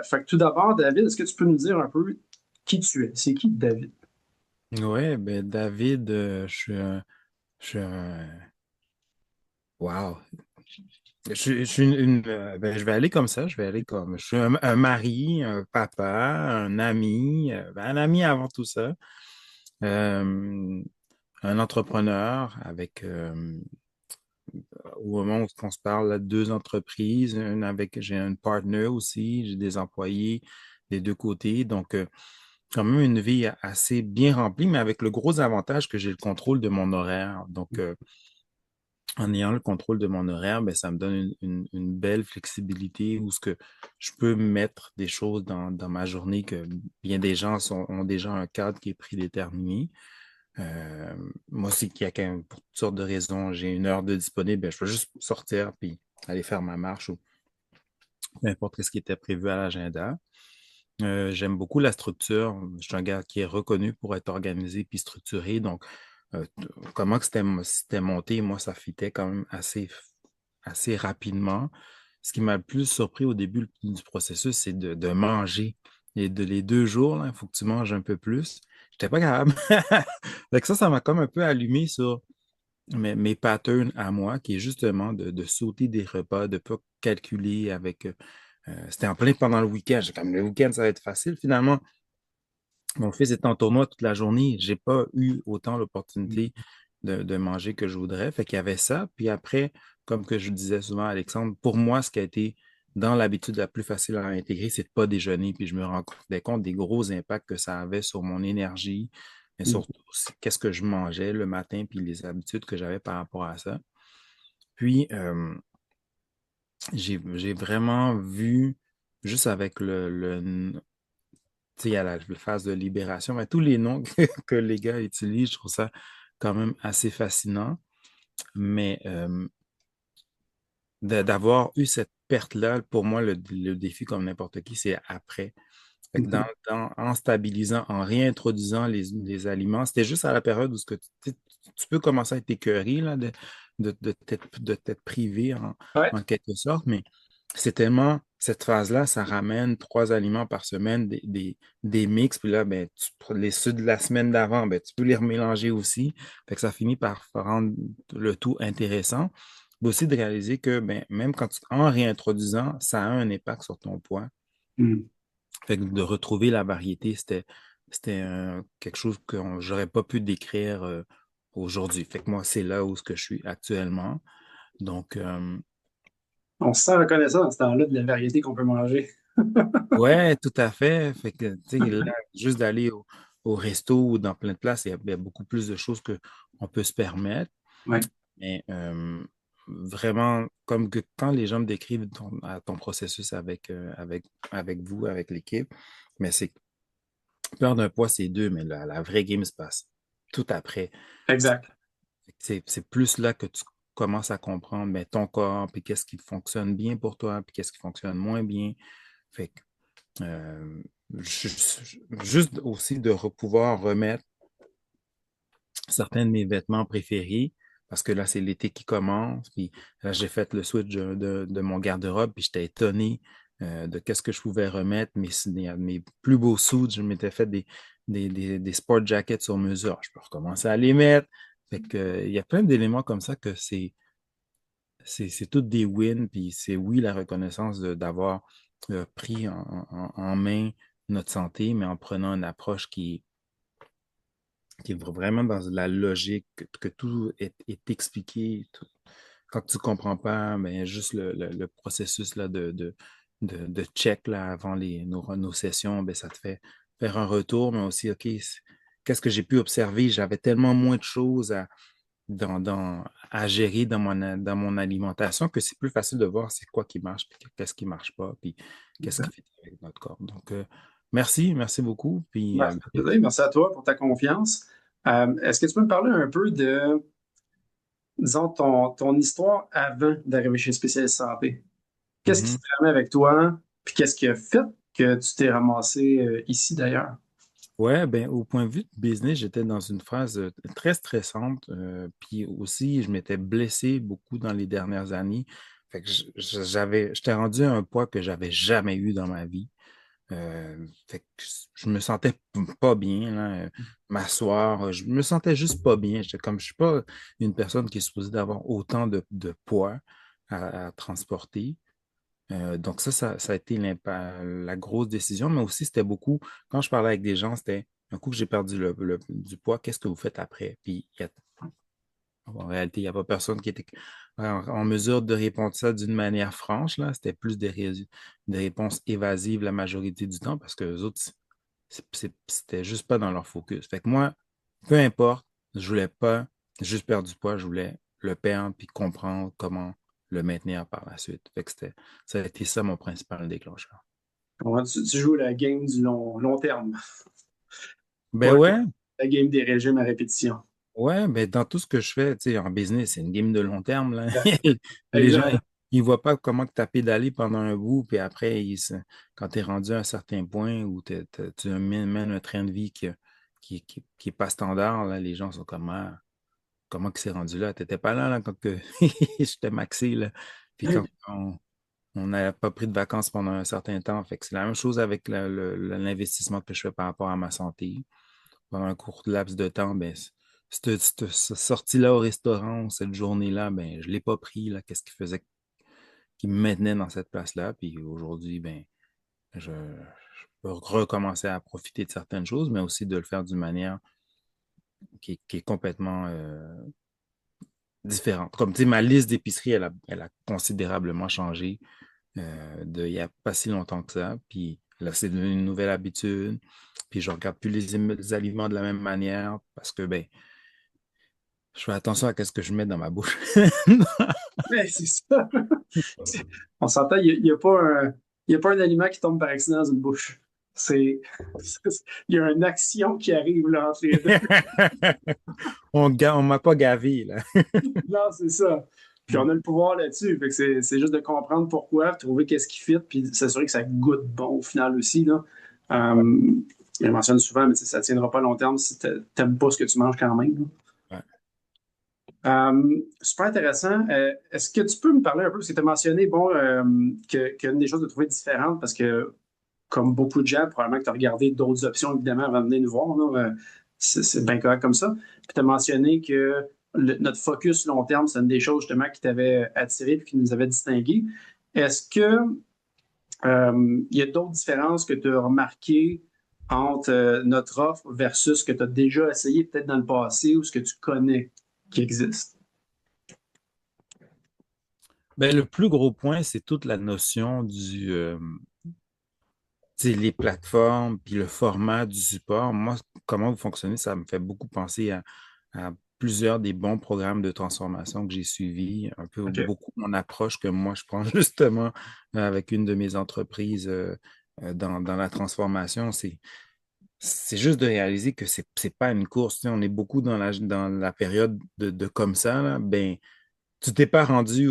Fait que tout d'abord, David, est-ce que tu peux nous dire un peu qui tu es? C'est qui David? Ouais, ben David, je suis un. Wow. Je suis ben, je vais aller comme ça, je vais aller comme. Je suis un mari, un papa, un ami, ben, un ami avant tout ça. Euh, un entrepreneur avec, au moment où on se parle, là, deux entreprises, j'ai un partner aussi, j'ai des employés des deux côtés. Donc, quand même une vie assez bien remplie, mais avec le gros avantage que j'ai le contrôle de mon horaire. Donc, en ayant le contrôle de mon horaire, ben, ça me donne une belle flexibilité où ce que je peux mettre des choses dans ma journée que bien des gens ont déjà un cadre qui est prédéterminé. Moi aussi, pour toutes sortes de raisons, j'ai une heure de disponible, ben, je peux juste sortir puis aller faire ma marche ou peu importe ce qui était prévu à l'agenda. J'aime beaucoup la structure. Je suis un gars qui est reconnu pour être organisé puis structuré. Donc, comment que c'était monté, moi, ça fitait quand même assez rapidement. Ce qui m'a le plus surpris au début du processus, c'est de manger. Et les 2 jours, il faut que tu manges un peu plus. J'étais pas capable. Fait que ça m'a comme un peu allumé sur mes patterns à moi, qui est justement de sauter des repas, de ne pas calculer avec. C'était en plein pendant le week-end. J'ai comme le week-end, ça va être facile. Finalement, mon fils est en tournoi toute la journée. J'ai pas eu autant l'opportunité de manger que je voudrais. Fait qu'il y avait ça. Puis après, comme que je disais souvent à Alexandre, pour moi, ce qui a été dans l'habitude la plus facile à intégrer, c'est de pas déjeuner. Puis je me rendais compte des gros impacts que ça avait sur mon énergie, mais surtout qu'est-ce que je mangeais le matin, puis les habitudes que j'avais par rapport à ça. Puis, j'ai vraiment vu, juste avec tu sais, il y a la phase de libération, mais tous les noms que les gars utilisent, je trouve ça quand même assez fascinant. Mais d'avoir eu cette perte-là, pour moi, le défi, comme n'importe qui, c'est après. Fait que en stabilisant, en réintroduisant les aliments, c'était juste à la période où tu peux commencer à être écœuré là, de t'être privé Ouais, en quelque sorte, mais c'est tellement, cette phase-là, ça ramène 3 aliments par semaine, des mix, puis là, ben, ceux de la semaine d'avant, ben, tu peux les remélanger aussi. Fait que ça finit par rendre le tout intéressant. Mais aussi de réaliser que ben, même en réintroduisant, ça a un impact sur ton poids. mm. Fait que de retrouver la variété, c'était quelque chose que j'aurais pas pu décrire aujourd'hui. Fait que moi, c'est là où ce que je suis actuellement. Donc, On se sent reconnaissant dans ce temps-là de la variété qu'on peut manger. ouais, tout à fait. Fait que, tu sais, là, juste d'aller au resto ou dans plein de places, il y a beaucoup plus de choses que on peut se permettre. Ouais, Mais vraiment, comme que quand les gens me décrivent ton processus avec vous, avec l'équipe, mais c'est perdre un poids, c'est deux, mais la vraie game se passe tout après. C'est exact. c'est plus là que tu commences à comprendre ben, ton corps, puis qu'est-ce qui fonctionne bien pour toi, puis qu'est-ce qui fonctionne moins bien. Fait que, euh, juste aussi de pouvoir remettre certains de mes vêtements préférés, parce que là, c'est l'été qui commence, puis là, j'ai fait le switch de mon garde-robe, puis j'étais étonné de qu'est-ce que je pouvais remettre. Mes plus beaux suits, je m'étais fait des sport jackets sur mesure. Je peux recommencer à les mettre. Fait que, il y a plein d'éléments comme ça que c'est toutes des wins, puis c'est oui la reconnaissance d'avoir pris en main notre santé, mais en prenant une approche qui est vraiment dans la logique, que tout est expliqué. Quand tu ne comprends pas, ben, juste le processus là, de check là, avant nos sessions, ben, ça te fait faire un retour, mais aussi, OK, qu'est-ce que j'ai pu observer? J'avais tellement moins de choses à gérer dans mon alimentation que c'est plus facile de voir c'est quoi qui marche, puis qu'est-ce qui ne marche pas, puis qu'est-ce qui Exact. fait avec notre corps. Donc, merci beaucoup. Puis, Ben, ça fait plaisir. Merci à toi pour ta confiance. Est-ce que tu peux me parler un peu de, disons, ton histoire avant d'arriver chez Spécialiste Santé? Qu'est-ce qui mhm. s'est ramené avec toi? Puis qu'est-ce qui a fait que tu t'es ramassé ici d'ailleurs? Ouais, ben, au point de vue de business, j'étais dans une phase très stressante. Puis aussi, je m'étais blessé beaucoup dans les dernières années. Fait que j'étais rendu à un poids que j'avais jamais eu dans ma vie. Fait que je me sentais pas bien, là, m'asseoir, je me sentais juste pas bien. J'étais comme, je suis pas une personne qui est supposée d'avoir autant de poids à transporter. Donc ça a été la grosse décision, mais aussi c'était beaucoup, quand je parlais avec des gens, c'était un coup que j'ai perdu du poids, qu'est-ce que vous faites après? Puis en réalité, il n'y a pas personne qui était en mesure de répondre ça d'une manière franche, là. C'était plus des réponses évasives la majorité du temps parce que les autres, c'était juste pas dans leur focus. Fait que moi, peu importe, je voulais pas juste perdre du poids, je voulais le perdre puis comprendre comment le maintenir par la suite. Fait que ça a été ça mon principal déclencheur. Tu joues la game du long terme, Ben pas ouais, la game des régimes à répétition. ouais, ben dans tout ce que je fais, tu sais, en business, c'est une game de long terme, là. Les gens, Exact. ils voient pas comment tu as pédalé pendant un bout, puis après, quand tu es rendu à un certain point où tu mènes un train de vie qui est pas standard, là, les gens sont comme, ah, comment que c'est rendu là? T'étais pas là, là, quand que j'étais maxé, là. Puis quand on n'a pas pris de vacances pendant un certain temps. Fait que c'est la même chose avec l'investissement que je fais par rapport à ma santé. Pendant un court laps de temps, ben, cette sortie-là au restaurant, cette journée-là, ben, je l'ai pas pris, là. Qu'est-ce qui faisait, qui me maintenait dans cette place-là? Puis aujourd'hui, ben, je peux recommencer à profiter de certaines choses, mais aussi de le faire d'une manière qui est complètement différente. Comme tu sais, ma liste d'épicerie, elle a considérablement changé il n'y a pas si longtemps que ça. Puis là, c'est devenu une nouvelle habitude. Puis je regarde plus les aliments de la même manière parce que ben, je fais attention à ce que je mets dans ma bouche. Mais c'est ça. On s'entend, il y a pas il y a pas un aliment qui tombe par accident dans une bouche. C'est, il y a une action qui arrive là entre les deux. On m'a pas gavé, là. Non, c'est ça. Puis on a le pouvoir là-dessus. Fait que c'est juste de comprendre pourquoi, trouver qu'est-ce qui fit, puis s'assurer que ça goûte bon au final aussi, là. Euh, je le mentionne souvent, mais ça ne tiendra pas long terme si tu n'aimes pas ce que tu manges quand même, là. Ouais. Super intéressant. Est-ce que tu peux me parler un peu, parce que tu as mentionné, bon, qu'une des choses de trouver différentes, parce que comme beaucoup de gens, probablement que tu as regardé d'autres options, évidemment, avant de venir nous voir, là. C'est bien correct comme ça. Puis tu as mentionné que notre focus long terme, c'est une des choses justement qui t'avait attiré et qui nous avait distingué. Est-ce que il y a d'autres différences que tu as remarquées entre notre offre versus ce que tu as déjà essayé peut-être dans le passé ou ce que tu connais qui existe? Ben, le plus gros point, c'est toute la notion tu sais, les plateformes, puis le format du support. Moi, comment vous fonctionnez, ça me fait beaucoup penser à plusieurs des bons programmes de transformation que j'ai suivis, un peu OK. beaucoup mon approche que moi je prends justement avec une de mes entreprises dans la transformation. C'est juste de réaliser que c'est pas une course. Tu sais, on est beaucoup dans la période de comme ça, là. Ben, tu t'es pas rendu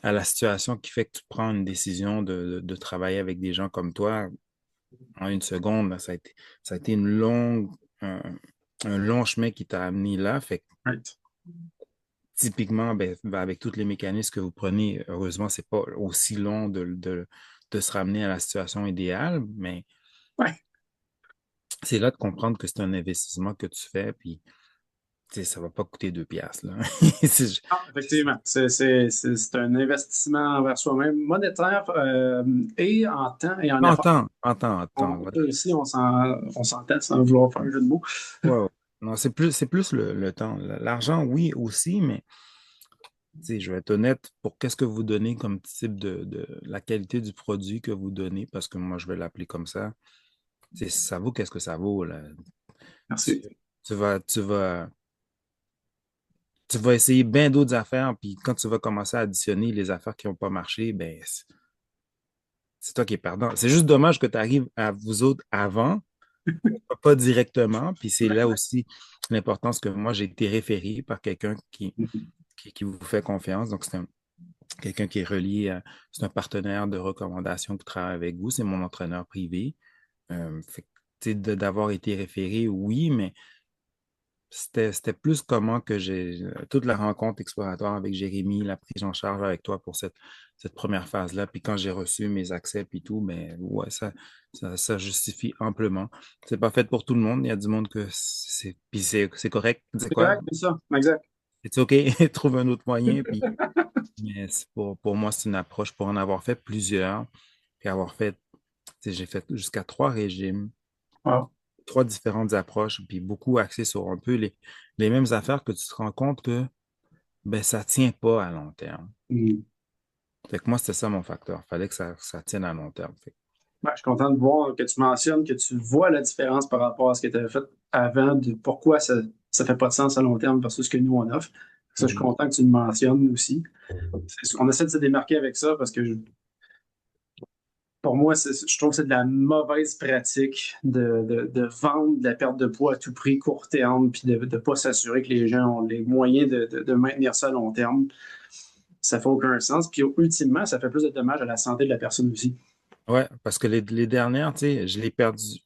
à la situation qui fait que tu prends une décision de travailler avec des gens comme toi en une seconde. Là, ça a été un long chemin qui t'a amené là. Fait que, Right. typiquement, ben, avec tous les mécanismes que vous prenez, heureusement, c'est pas aussi long de se ramener à la situation idéale, mais Ouais. c'est là de comprendre que c'est un investissement que tu fais, puis tu sais, ça va pas coûter 2 piastres, là. C'est- Ah, effectivement, c'est un investissement envers soi-même monétaire et en temps et en effort. Entends, entends, entends. Ça aussi, on s'entend sans vouloir faire un jeu de mots. Ouais, ouais. Non, c'est plus le temps. L'argent, oui, aussi, mais tu sais, je vais être honnête pour qu'est-ce que vous donnez comme type de la qualité du produit que vous donnez, parce que moi, je vais l'appeler comme ça. Ça vaut qu'est-ce que ça vaut, là. Tu, Merci. tu vas essayer bien d'autres affaires, puis quand tu vas commencer à additionner les affaires qui n'ont pas marché, ben, c'est toi qui es perdant. C'est juste dommage que tu arrives à vous autres avant, pas directement, puis c'est là aussi l'importance que moi, j'ai été référé par quelqu'un qui vous fait confiance. Donc, c'est quelqu'un qui est relié c'est un partenaire de recommandation qui travaille avec vous, c'est mon entraîneur privé. Fait que, tu sais, d'avoir été référé, oui, mais c'était plus comment que j'ai toute la rencontre exploratoire avec Jérémy, la prise en charge avec toi pour cette première phase-là. Puis quand j'ai reçu mes accès puis tout, mais ouais, ça justifie amplement. C'est pas fait pour tout le monde. Il y a du monde que puis c'est correct. C'est C'est quoi? correct, c'est ça. Exact. C'est OK, trouve un autre moyen. Puis, mais pour moi, c'est une approche pour en avoir fait plusieurs. Puis avoir fait, tu sais, j'ai fait jusqu'à 3 régimes, Wow. 3 différentes approches, puis beaucoup axées sur un peu les mêmes affaires que tu te rends compte que ben, ça ne tient pas à long terme. Hmm. Fait que moi, c'était ça mon facteur. Il fallait que ça tienne à long terme. Ouais, je suis content de voir que tu mentionnes que tu vois la différence par rapport à ce que tu avais fait avant, de pourquoi ça ne fait pas de sens à long terme versus ce que nous on offre. Ça, je suis Mhm. content que tu le mentionnes aussi. On essaie de se démarquer avec ça parce que pour moi, je trouve que c'est de la mauvaise pratique de vendre de la perte de poids à tout prix, court terme, puis de ne pas s'assurer que les gens ont les moyens de maintenir ça à long terme. Ça fait aucun sens. Puis ultimement, ça fait plus de dommages à la santé de la personne aussi. Ouais, parce que les dernières, tu sais, je l'ai perdu.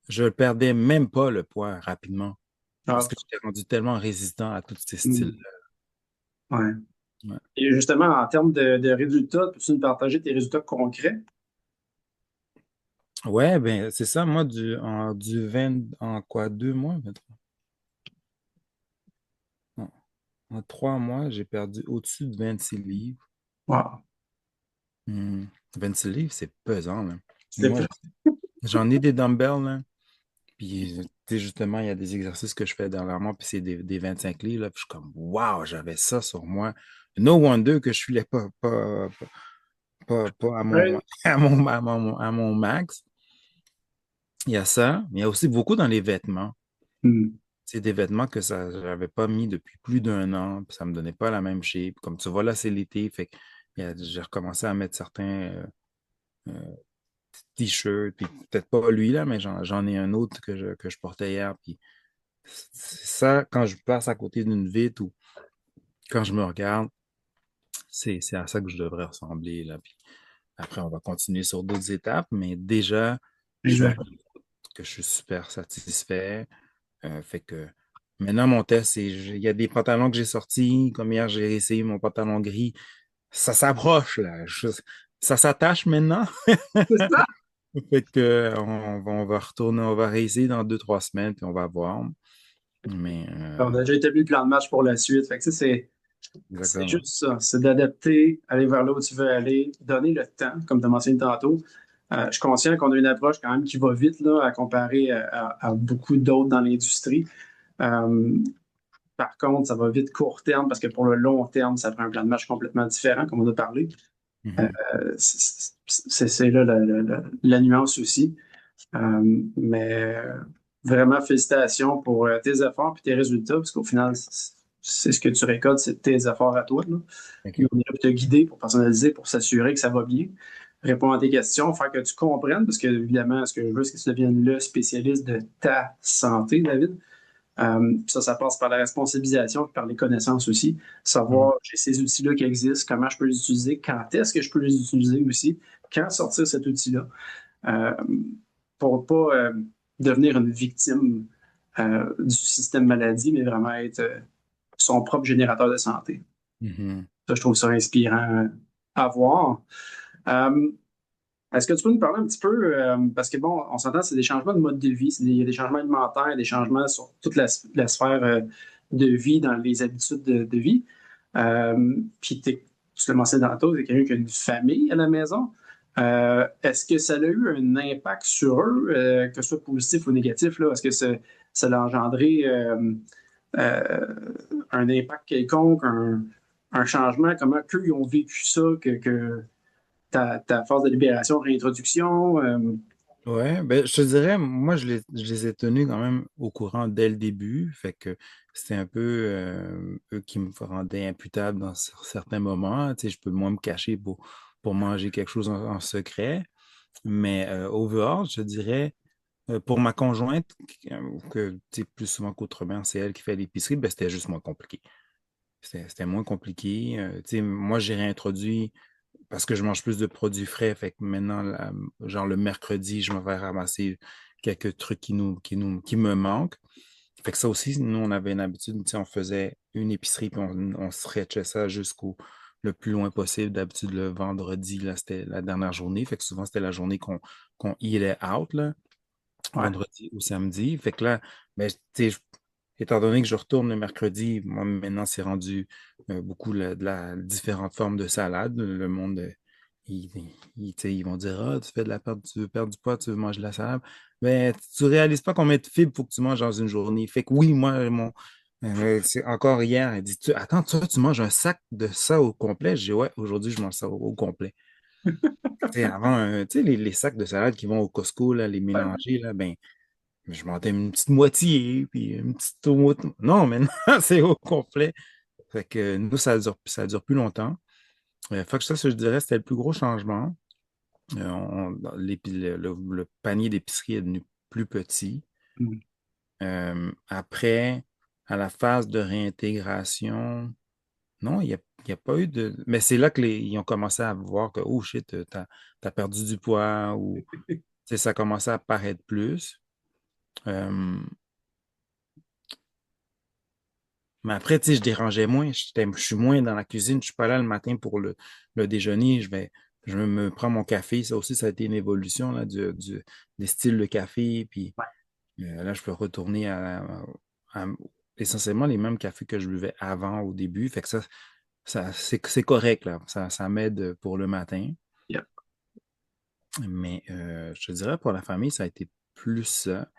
Je ne perdais même pas le poids rapidement parce Ah, que j'étais rendu tellement résistant à tous ces styles. hmm, ouais. Ouais. Et justement, en termes de résultats, peux-tu nous partager tes résultats concrets? Ouais, ben c'est ça, moi, du 20 en quoi, 2 mois maintenant? Non, en 3 mois, j'ai perdu au-dessus de 26 livres. Wow. 26 livres, c'est pesant, là. C'était Moi, plus. j'en ai des dumbbells, là. Puis, tu sais, justement, il y a des exercices que je fais dernièrement, puis c'est des 25 livres, là. Puis je suis comme, waouh, j'avais ça sur moi. No wonder que je suis là pas à mon, Ouais. à mon max. Il y a ça, mais il y a aussi beaucoup dans les vêtements. Hmm. C'est des vêtements que ça j'avais pas mis depuis plus d'1 an, puis ça me donnait pas la même shape. Comme tu vois, là, c'est l'été, fait que j'ai recommencé à mettre certains euh, t-shirts, puis peut-être pas lui, là, mais j'en ai un autre que je portais hier, puis c'est ça, quand je passe à côté d'une vitre ou quand je me regarde, c'est à ça que je devrais ressembler, là. Puis après, on va continuer sur d'autres étapes, mais déjà, je suis à un Exact. niveau que je suis super satisfait. Fait que maintenant, mon test, il y a des pantalons que j'ai sortis. Comme hier, j'ai essayé mon pantalon gris. Ça s'approche, là. Ça s'attache maintenant. C'est ça. Fait que on va retourner, on va réessayer dans 2, 3 semaines, puis on va voir. Mais On a déjà établi le plan de match pour la suite. Fait que, tu sais, c'est exactement. juste ça. C'est d'adapter, aller vers là où tu veux aller, donner le temps, comme tu as mentionné tantôt. Je suis conscient qu'on a une approche quand même qui va vite là, à comparer à beaucoup d'autres dans l'industrie. Euh, Par contre, ça va vite court terme parce que pour le long terme, ça prend un plan de match complètement différent, comme on a parlé. Mhm. C'est là la nuance aussi. Mais vraiment, félicitations pour tes efforts et tes résultats, parce qu'au final, c'est ce que tu récoltes, c'est tes efforts à toi, là. Puis OK. on est là pour te guider, pour personnaliser, pour s'assurer que ça va bien, répondre à tes questions, faire que tu comprennes, parce que évidemment, ce que je veux, c'est que tu deviennes le spécialiste de ta santé, David. Ça passe par la responsabilisation et par les connaissances aussi. Mhm. Savoir, j'ai ces outils-là qui existent, comment je peux les utiliser, quand est-ce que je peux les utiliser aussi, quand sortir cet outil-là, euh, pour pas devenir une victime du système maladie, mais vraiment être son propre générateur de santé. Mhm. Ça, je trouve ça inspirant à voir. Euh, Est-ce que tu peux nous parler un petit peu, parce que bon, on s'entend, c'est des changements de mode de vie, il y a des changements alimentaires, des changements sur toute la sphère de vie, dans les habitudes de vie. Puis tu l'as mentionné tantôt, c'est quelqu'un qui a une famille à la maison. Est-ce que ça a eu un impact sur eux, que ce soit positif ou négatif, là? Est-ce que ça a engendré euh, un impact quelconque, un changement? Comment qu'eux ils ont vécu ça, que ta phase de libération, réintroduction. Ouais, ben, je te dirais, moi, je les ai tenus quand même au courant dès le début. Fait que c'était un peu eux qui me rendaient imputable dans certains moments. Tu sais, je peux moins me cacher pour manger quelque chose en secret. Mais overall, je dirais, pour ma conjointe, que tu sais, plus souvent qu'autrement, c'est elle qui fait l'épicerie, ben, c'était juste moins compliqué. C'était moins compliqué. Tu sais, moi, j'ai réintroduit parce que je mange plus de produits frais. Fait que maintenant, genre le mercredi, je me vais ramasser quelques trucs qui me manquent. Fait que ça aussi, nous, on avait une habitude, tu sais, on faisait une épicerie, puis on stretchait ça jusqu'au le plus loin possible. D'habitude, le vendredi, là, c'était la dernière journée. Fait que souvent, c'était la journée qu'on eat out, là, Ouais. vendredi ou samedi. Fait que là, ben, tu sais, étant donné que je retourne le mercredi, moi, maintenant, c'est rendu beaucoup de la différentes formes de salade. Le monde, tu sais, ils vont dire, ah, tu fais de la perte, tu veux perdre du poids, tu veux manger de la salade. Mais tu réalises pas combien de fibres faut que tu manges dans une journée. Fait que oui, moi, c'est encore hier, elle dit, attends, toi, tu manges un sac de ça au complet? J'ai dit, ouais, aujourd'hui, je mange ça au complet. Tu sais, avant, tu sais, les sacs de salade qui vont au Costco, là, les Ouais. mélanger, là, ben, je m'en donne une petite moitié, puis une petite tomate. Non, mais non, c'est au complet. Fait que nous, ça dure plus longtemps. Fait que ça, je dirais, c'était le plus gros changement. Le panier d'épicerie est devenu plus petit. Mm. Après, à la phase de réintégration, non, il y a pas eu de. Mais c'est là que ils ont commencé à voir que, oh shit, t'as perdu du poids ou tu sais, ça a commencé à paraître plus. Euh, Mais après, tu sais, je dérangeais moins. Je suis moins dans la cuisine. Je suis pas là le matin pour le déjeuner. Je me prends mon café. Ça aussi, ça a été une évolution là, des styles de café. Puis là, je peux retourner à essentiellement les mêmes cafés que je buvais avant au début. Fait que c'est correct, là. Ça m'aide pour le matin. Yeah. Mais je te dirais, pour la famille, ça a été plus ça.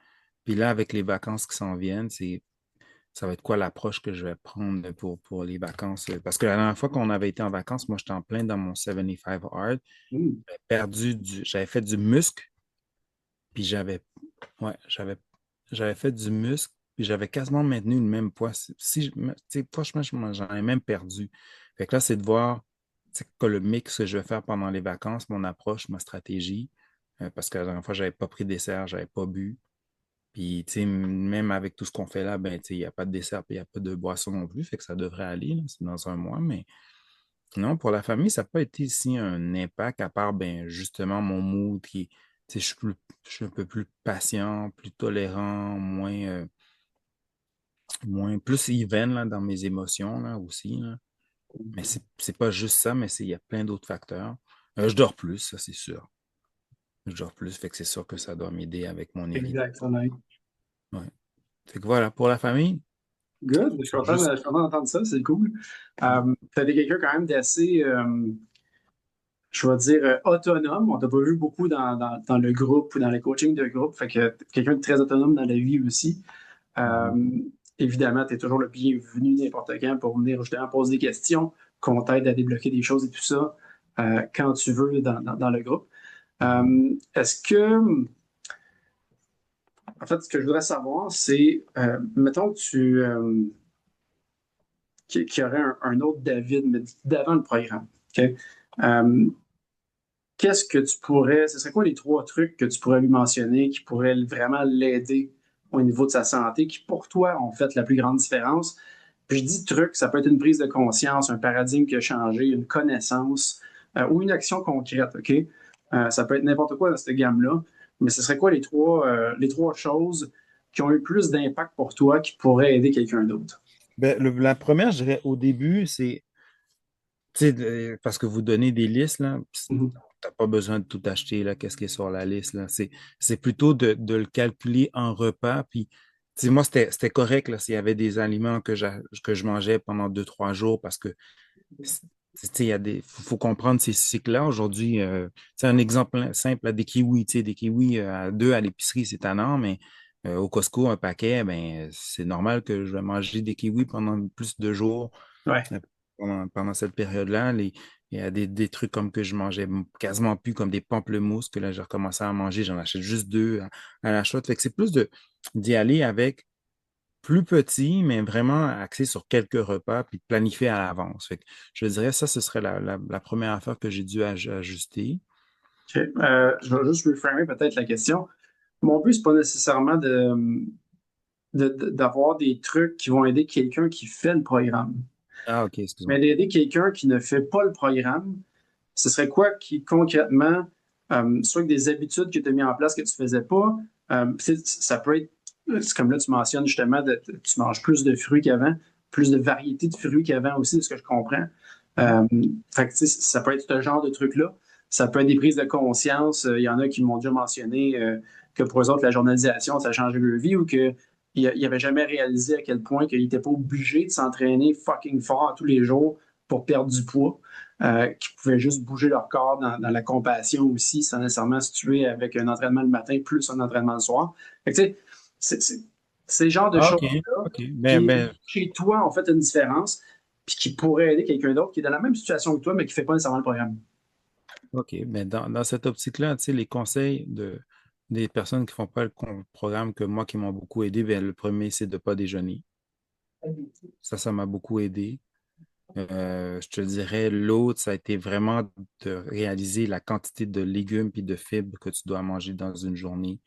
Puis là, avec les vacances qui s'en viennent, ça va être quoi l'approche que je vais prendre pour les vacances? Parce que la dernière fois qu'on avait été en vacances, moi, j'étais en plein dans mon 75 hard. Mm. J'avais fait du muscle, puis ouais, j'avais fait du muscle, puis j'avais quasiment maintenu le même poids. Si, tu sais, franchement, j'en ai même perdu. Fait que là, c'est de voir, c'est quoi le mix que je vais faire pendant les vacances, mon approche, ma stratégie. Parce que la dernière fois, j'avais pas pris de dessert, j'avais pas bu. Puis, tu sais, même avec tout ce qu'on fait là, ben, tu sais, il n'y a pas de dessert, puis il n'y a pas de boisson non plus, fait que ça devrait aller, là, c'est dans un mois. Mais non, pour la famille, ça n'a pas été ici un impact, à part, ben, justement, mon mood qui, tu sais, je suis un peu plus patient, plus tolérant, plus even, là, dans mes émotions, là, aussi, là. Mais c'est pas juste ça, mais il y a plein d'autres facteurs. Je dors plus, ça, c'est sûr. Je dors plus, fait que c'est sûr que ça doit m'aider avec mon équilibre. Exactement. Ouais. Fait que voilà, pour la famille, Good. Je juste. suis content d'entendre ça. C'est cool. Tu as quelqu'un quand même d'assez, je vais dire, autonome. On t'a pas vu beaucoup dans le groupe ou dans les coachings de groupe. Fait que t'es quelqu'un de très autonome dans la vie aussi. Mhm. Euh, Évidemment, tu es toujours le bienvenu n'importe quand pour venir justement poser des questions, qu'on t'aide à débloquer des choses et tout ça quand tu veux dans le groupe. Mhm. Est-ce que, en fait, ce que je voudrais savoir, c'est, mettons que qu'il y aurait un autre David, mais d'avant le programme. OK? Euh, Qu'est-ce que tu pourrais, ce serait quoi les trois trucs que tu pourrais lui mentionner qui pourraient vraiment l'aider au niveau de sa santé, qui pour toi ont fait la plus grande différence? Puis je dis truc, ça peut être une prise de conscience, un paradigme qui a changé, une connaissance ou une action concrète, OK? Ça peut être n'importe quoi dans cette gamme-là, mais ce serait quoi les trois choses qui ont eu plus d'impact pour toi qui pourraient aider quelqu'un d'autre? Ben, la première, je dirais, au début, c'est, tu sais, parce que vous donnez des listes, là, Mhm. t'as pas besoin de tout acheter, là, qu'est-ce qui est sur la liste, là. C'est plutôt de le calculer en repas, puis, tu sais, moi, c'était correct, là, s'il y avait des aliments que je mangeais pendant 2, 3 jours, parce que, tu sais, faut comprendre ces cycles-là. Aujourd'hui, tu un exemple simple, là, des kiwis, tu sais, des kiwis à deux à l'épicerie, c'est tannant, mais au Costco, un paquet, ben, c'est normal que je vais manger des kiwis pendant plus de jours Ouais, euh, pendant cette période-là. Il y a des trucs comme que je mangeais quasiment plus, comme des pamplemousses, que là, j'ai recommencé à manger. J'en achète juste deux à la shot. Fait que c'est plus d'y aller avec plus petit, mais vraiment axé sur quelques repas, puis de planifier à l'avance. Fait que je dirais ça, ce serait la première affaire que j'ai dû ajuster. OK. Je vais juste reframer peut-être la question. Mon but, c'est pas nécessairement d'avoir des trucs qui vont aider quelqu'un qui fait le programme. Ah, OK, excuse-moi. Mais d'aider quelqu'un qui ne fait pas le programme, ce serait quoi qui concrètement, soit que des habitudes que tu as mis en place que tu ne faisais pas, ça peut être c'est comme là, tu mentionnes justement, tu manges plus de fruits qu'avant, plus de variétés de fruits qu'avant aussi, de ce que je comprends. Euh, Fait que, tu sais, ça peut être ce genre de truc-là. Ça peut être des prises de conscience. Il y en a qui m'ont déjà mentionné que pour eux autres, la journalisation, ça a changé leur vie ou qu'ils n'avaient jamais réalisé à quel point qu'ils n'étaient pas obligés de s'entraîner fucking fort tous les jours pour perdre du poids, qu'ils pouvaient juste bouger leur corps dans la compassion aussi, sans nécessairement se tuer avec un entraînement le matin plus un entraînement le soir. Fait que, tu sais, c'est le genre de Ah, OK, choses-là OK. qui, chez toi, ont fait une différence, puis qui pourrait aider quelqu'un d'autre qui est dans la même situation que toi, mais qui ne fait pas nécessairement le programme. OK. Mais dans cette optique-là, tu sais, les conseils des personnes qui font pas le programme que moi qui m'ont beaucoup aidé, ben, le premier, c'est de ne pas déjeuner. Ça m'a beaucoup aidé. Je te dirais, l'autre, ça a été vraiment de réaliser la quantité de légumes et de fibres que tu dois manger dans une journée.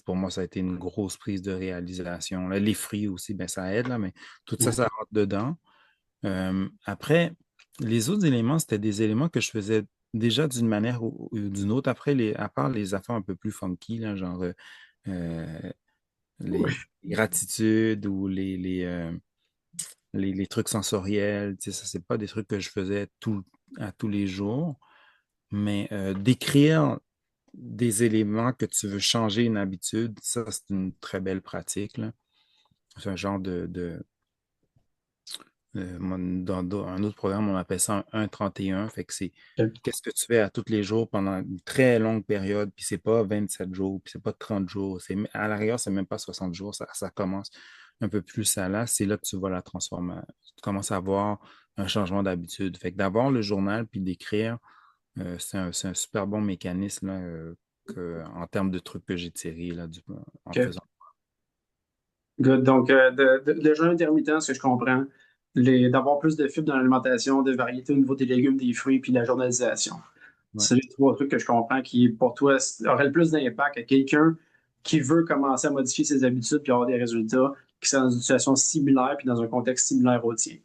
Pour moi, ça a été une grosse prise de réalisation. Là, les fruits aussi, ben, ça aide, là, mais tout ça, Ouais. ça rentre dedans. Après, les autres éléments, c'était des éléments que je faisais déjà d'une manière ou d'une autre. Après, à part les affaires un peu plus funky, là, genre euh, les gratitudes ou les trucs sensoriels, tu sais, ça, c'est pas des trucs que je faisais à tous les jours, mais d'écrire des éléments que tu veux changer une habitude, ça, c'est une très belle pratique, là. C'est un genre dans un autre programme, on appelle ça un 1,31. Fait que c'est qu'est-ce que tu fais à tous les jours pendant une très longue période, puis c'est pas 27 jours, puis c'est pas 30 jours. À l'arrière, c'est même pas 60 jours, ça commence un peu plus à là. C'est là que tu vois la transformation. Tu commences à avoir un changement d'habitude. Fait que d'avoir le journal puis d'écrire, c'est un super bon mécanisme là, en termes de trucs que j'ai tirés là, en OK. faisant. Good. Donc, le jeûne intermittent, ce que je comprends, d'avoir plus de fibres dans l'alimentation, de variété au niveau des légumes, des fruits, puis la journalisation. Ouais, C'est les trois trucs que je comprends qui, pour toi, auraient le plus d'impact à quelqu'un qui veut commencer à modifier ses habitudes puis avoir des résultats, qui sont dans une situation similaire puis dans un contexte similaire au tien.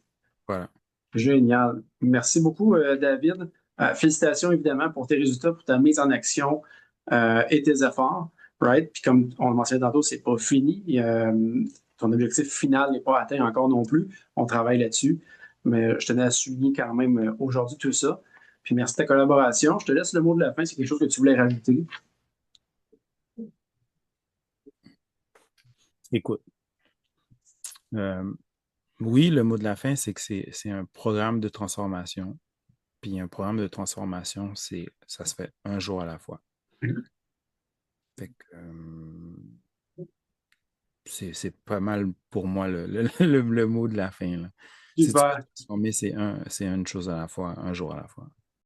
voilà. Génial. Merci beaucoup, David. Félicitations, évidemment, pour tes résultats, pour ta mise en action et tes efforts. Right? Puis comme on le mentionnait tantôt, c'est pas fini. Ton objectif final n'est pas atteint encore non plus. On travaille là-dessus. Mais je tenais à souligner quand même aujourd'hui tout ça. Puis merci de ta collaboration. Je te laisse le mot de la fin. C'est quelque chose que tu voulais rajouter. Écoute, euh, oui, le mot de la fin, c'est que c'est un programme de transformation. Puis un programme de transformation, ça se fait un jour à la fois. Fait que, c'est pas mal pour moi le mot de la fin, là. Si tu veux Super. transformer, c'est une chose à la fois, un jour à la fois.